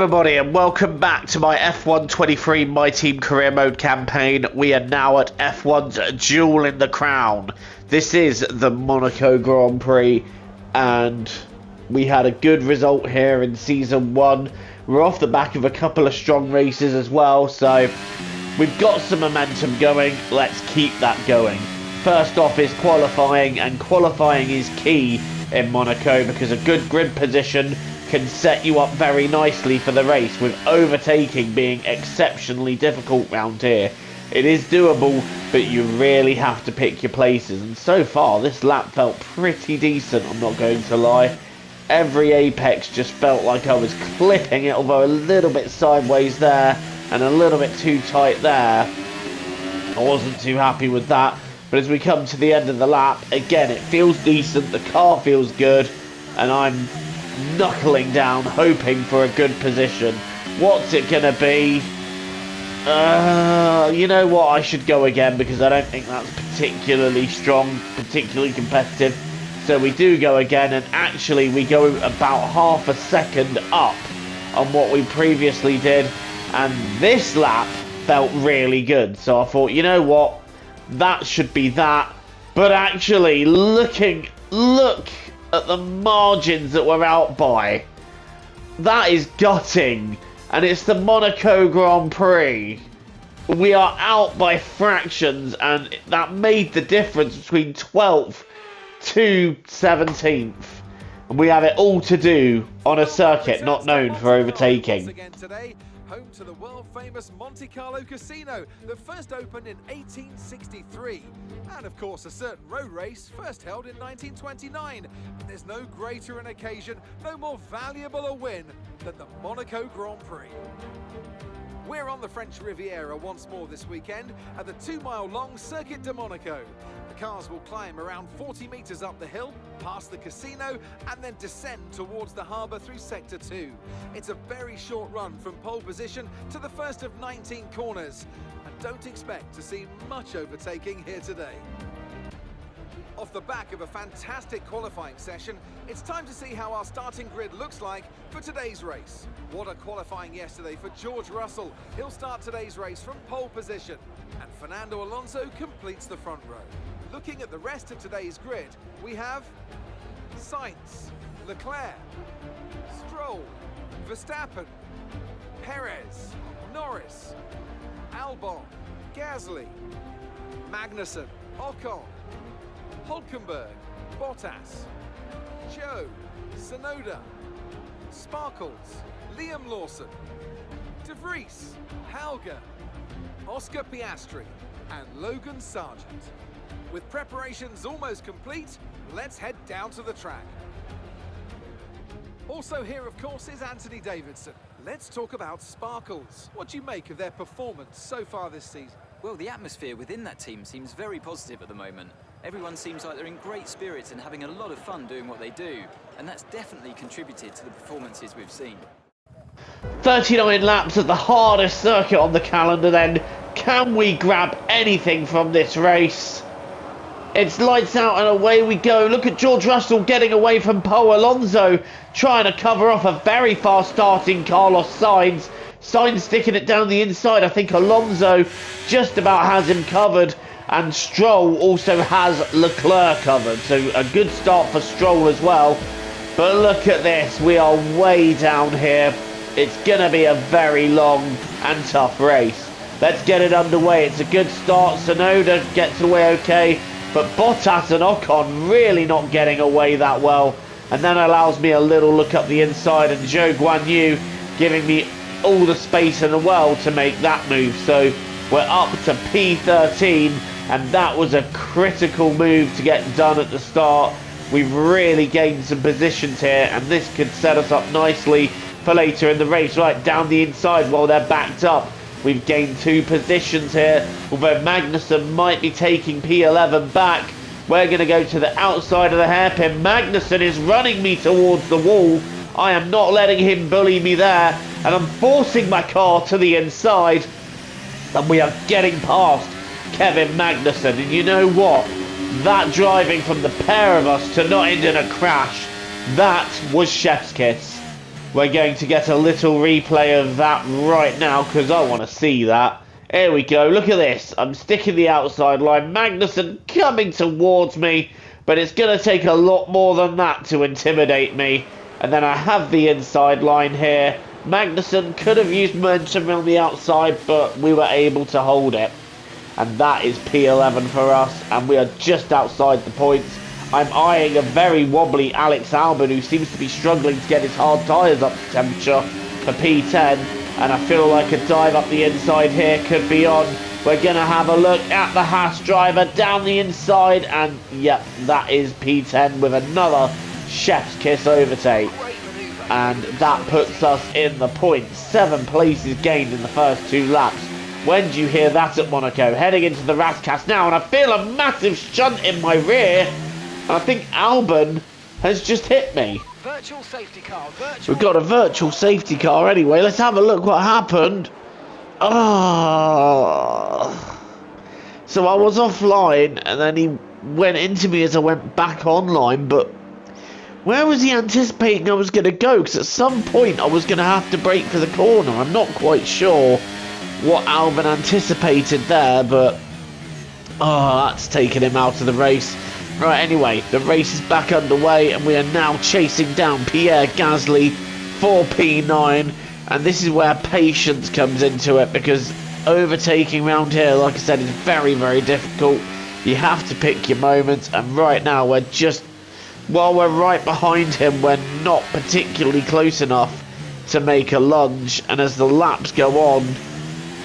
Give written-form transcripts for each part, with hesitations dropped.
everybody and welcome back to my F1 23 My Team Career Mode campaign. We are now at F1's Jewel in the Crown. This is the Monaco Grand Prix and we had a good result here in Season 1. We're off the back of a couple of strong races as well, so we've got some momentum going. Let's keep that going. First off is qualifying, and qualifying is key in Monaco because a good grid position can set you up very nicely for the race, with overtaking being exceptionally difficult round here. It is doable, but you really have to pick your places, and so far this lap felt pretty decent, I'm not going to lie. Every apex just felt like I was clipping it, although a little bit sideways there and a little bit too tight there. I wasn't too happy with that, but as we come to the end of the lap, again it feels decent, the car feels good, and I'm knuckling down hoping for a good position. What's it gonna be? You know what, I should go again because I don't think that's particularly strong, particularly competitive. So we do go again, and actually we go about half a second up on what we previously did, and this lap felt really good. So I thought, you know what, that should be that. But actually look at the margins that we're out by. That is gutting, and it's the Monaco Grand Prix. We are out by fractions, and that made the difference between 12th to 17th. And we have it all to do on a circuit not known for overtaking. Home to the world-famous Monte Carlo Casino that first opened in 1863. And of course a certain road race first held in 1929. There's no greater an occasion, no more valuable a win than the Monaco Grand Prix. We're on the French Riviera once more this weekend at the 2-mile-long Circuit de Monaco. The cars will climb around 40 metres up the hill, past the casino, and then descend towards the harbour through Sector 2. It's a very short run from pole position to the first of 19 corners, and don't expect to see much overtaking here today. Off the back of a fantastic qualifying session, it's time to see how our starting grid looks like for today's race. What a qualifying yesterday for George Russell. He'll start today's race from pole position, and Fernando Alonso completes the front row. Looking at the rest of today's grid, we have Sainz, Leclerc, Stroll, Verstappen, Perez, Norris, Albon, Gasly, Magnussen, Ocon, Hulkenberg, Bottas, Joe, Tsunoda, Sparkles, Liam Lawson, De Vries, Helga, Oscar Piastri, and Logan Sargent. With preparations almost complete, let's head down to the track. Also here, of course, is Anthony Davidson. Let's talk about Sparkles. What do you make of their performance so far this season? Well, the atmosphere within that team seems very positive at the moment. Everyone seems like they're in great spirits and having a lot of fun doing what they do, and that's definitely contributed to the performances we've seen. 39 laps at the hardest circuit on the calendar then. Can we grab anything from this race? It's lights out and away we go. Look at George Russell getting away from Poe Alonso, trying to cover off a very fast starting Carlos Sainz. Sainz sticking it down the inside. I think Alonso just about has him covered, and Stroll also has Leclerc covered. So a good start for Stroll as well. But look at this, we are way down here. It's going to be a very long and tough race. Let's get it underway. It's a good start. Tsunoda gets away okay, but Bottas and Ocon really not getting away that well. And then allows me a little look up the inside, and Zhou Guanyu giving me all the space in the world to make that move. So we're up to P13, and that was a critical move to get done at the start. We've really gained some positions here, and this could set us up nicely for later in the race. Right down the inside while they're backed up, we've gained 2 positions here, although Magnussen might be taking P11 back. We're going to go to the outside of the hairpin. Magnussen is running me towards the wall. I am not letting him bully me there, and I'm forcing my car to the inside, and we are getting past Kevin Magnussen. And you know what? That driving from the pair of us to not end in a crash, that was chef's kiss. We're going to get a little replay of that right now because I want to see that. Here we go. Look at this. I'm sticking the outside line. Magnussen coming towards me, but it's going to take a lot more than that to intimidate me. And then I have the inside line here. Magnussen could have used momentum on the outside, but we were able to hold it. And that is P11 for us, and we are just outside the points. I'm eyeing a very wobbly Alex Albon, who seems to be struggling to get his hard tyres up to temperature for P10. And I feel like a dive up the inside here could be on. We're going to have a look at the Haas driver down the inside. And yep, that is P10 with another chef's kiss overtake. And that puts us in the points. 7 places gained in the first 2 laps. When do you hear that at Monaco? Heading into the Rascas now, and I feel a massive shunt in my rear. And I think Albon has just hit me. Virtual safety car. We've got a virtual safety car anyway. Let's have a look what happened. Oh. So I was offline, and then he went into me as I went back online, but where was he anticipating I was going to go? Because at some point I was going to have to brake for the corner. I'm not quite sure what Albon anticipated there, but that's taken him out of the race. Right, anyway, the race is back underway, and we are now chasing down Pierre Gasly for P9, and this is where patience comes into it, because overtaking round here, like I said, is very, very difficult. You have to pick your moments, and right now we're just, while we're right behind him, we're not particularly close enough to make a lunge, and as the laps go on,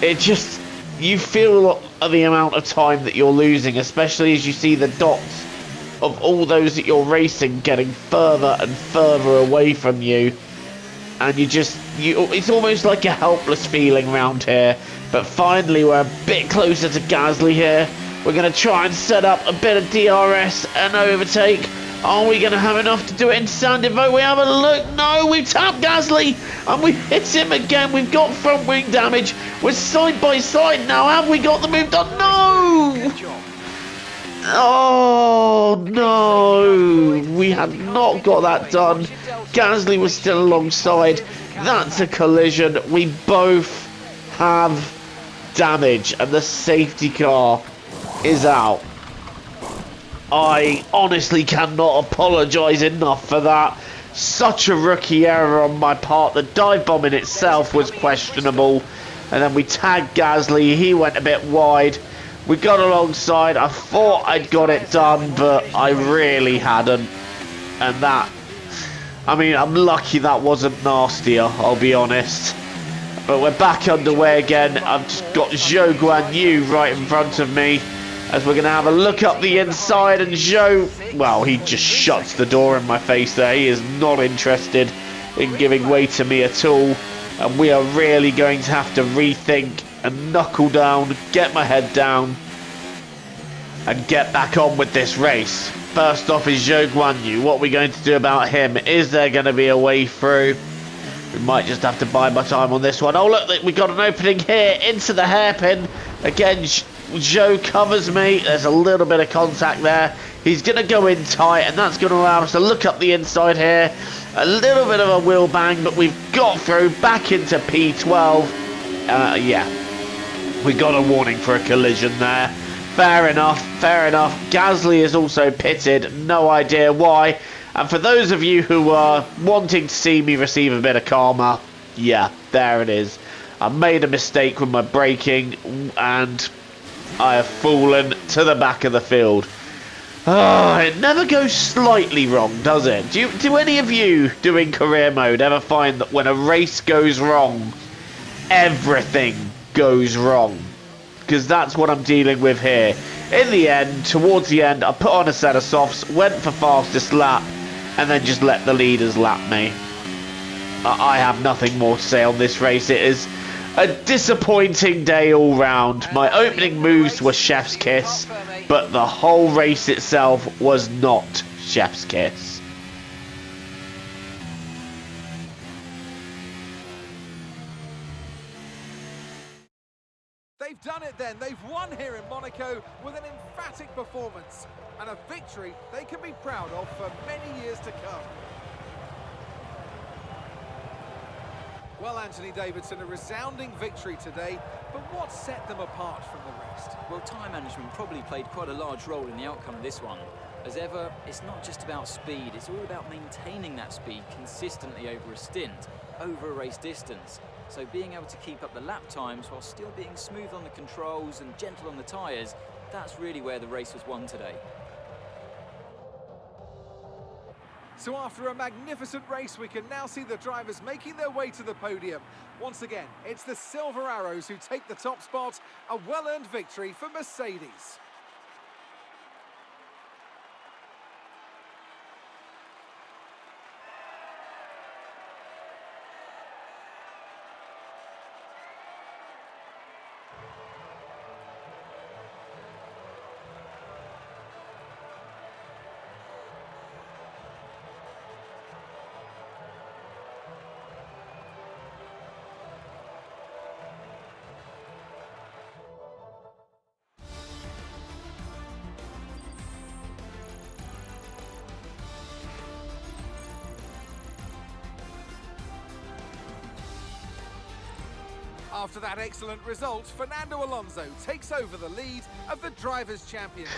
it just, you feel the amount of time that you're losing, especially as you see the dots of all those that you're racing getting further and further away from you, and it's almost like a helpless feeling around here. But finally we're a bit closer to Gasly here. We're going to try and set up a bit of DRS and overtake. Are we going to have enough to do it in Sandy Vote? We have a look. No, we've tapped Gasly and we've hit him again. We've got front wing damage. We're side by side now. Have we got the move done? No! Oh no, we had not got that done. Gasly was still alongside. That's a collision. We both have damage and the safety car is out. I honestly cannot apologise enough for that. Such a rookie error on my part. The dive bomb in itself was questionable, and then we tagged Gasly. He went a bit wide. We got alongside. I thought I'd got it done, but I really hadn't. And that, I mean, I'm lucky that wasn't nastier, I'll be honest. But we're back underway again. I've just got Zhou Guanyu right in front of me, as we're going to have a look up the inside. And Zhou, well, he just shuts the door in my face there. He is not interested in giving way to me at all. And we are really going to have to rethink and knuckle down, get my head down, and get back on with this race. First off is Zhou Guanyu. What are we going to do about him? Is there going to be a way through? We might just have to bide my time on this one. Oh, look, we got an opening here into the hairpin. Again, Zhou covers me. There's a little bit of contact there. He's going to go in tight, and that's going to allow us to look up the inside here. A little bit of a wheel bang, but we've got through back into P12. Yeah, we got a warning for a collision there. Fair enough, fair enough. Gasly is also pitted, no idea why. And for those of you who are wanting to see me receive a bit of karma, yeah, there it is. I made a mistake with my braking, and I have fallen to the back of the field. It never goes slightly wrong, does it? Do any of you doing career mode ever find that when a race goes wrong, everything goes wrong? Because that's what I'm dealing with here. In the end, towards the end, I put on a set of softs, went for fastest lap, and then just let the leaders lap me. I have nothing more to say on this race. It is a disappointing day all round. My opening moves were chef's kiss, but the whole race itself was not chef's kiss. They've done it then. They've won here in Monaco with an emphatic performance and a victory they can be proud of for many years to come. Well, Anthony Davidson, a resounding victory today, but what set them apart from the rest? Well, time management probably played quite a large role in the outcome of this one. As ever, it's not just about speed, it's all about maintaining that speed consistently over a stint, over a race distance. So being able to keep up the lap times while still being smooth on the controls and gentle on the tyres, that's really where the race was won today. So after a magnificent race, we can now see the drivers making their way to the podium. Once again, it's the Silver Arrows who take the top spot, a well-earned victory for Mercedes. After that excellent result, Fernando Alonso takes over the lead of the Drivers' Championship.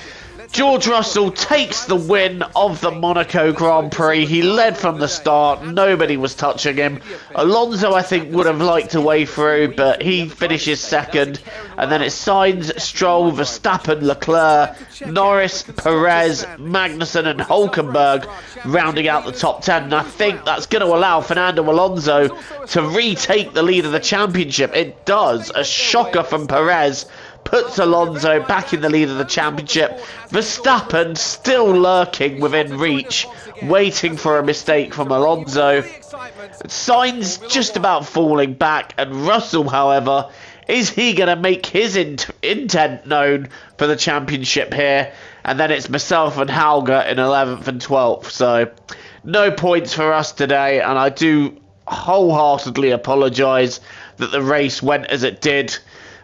George Russell takes the win of the Monaco Grand Prix. He led from the start. Nobody was touching him. Alonso, I think, would have liked a way through, but he finishes second. And then it's Sainz, Stroll, Verstappen, Leclerc, Norris, Perez, Magnussen and Hulkenberg rounding out the top 10. And I think that's going to allow Fernando Alonso to retake the lead of the championship. It does. A shocker from Perez puts Alonso back in the lead of the championship. Verstappen still lurking within reach, waiting for a mistake from Alonso. Sainz just about falling back, and Russell, however, is he going to make his intent known for the championship here? And then it's myself and Hauger in 11th and 12th. So no points for us today, and I do wholeheartedly apologise that the race went as it did.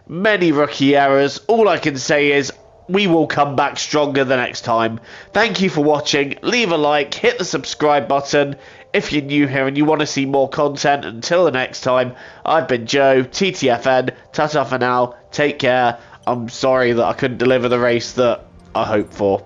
Many rookie errors. All I can say is we will come back stronger the next time. Thank you for watching. Leave a like, hit the subscribe button if you're new here and you want to see more content. Until the next time, I've been Joe, TTFN, ta-ta for now, take care. I'm sorry that I couldn't deliver the race that I hoped for.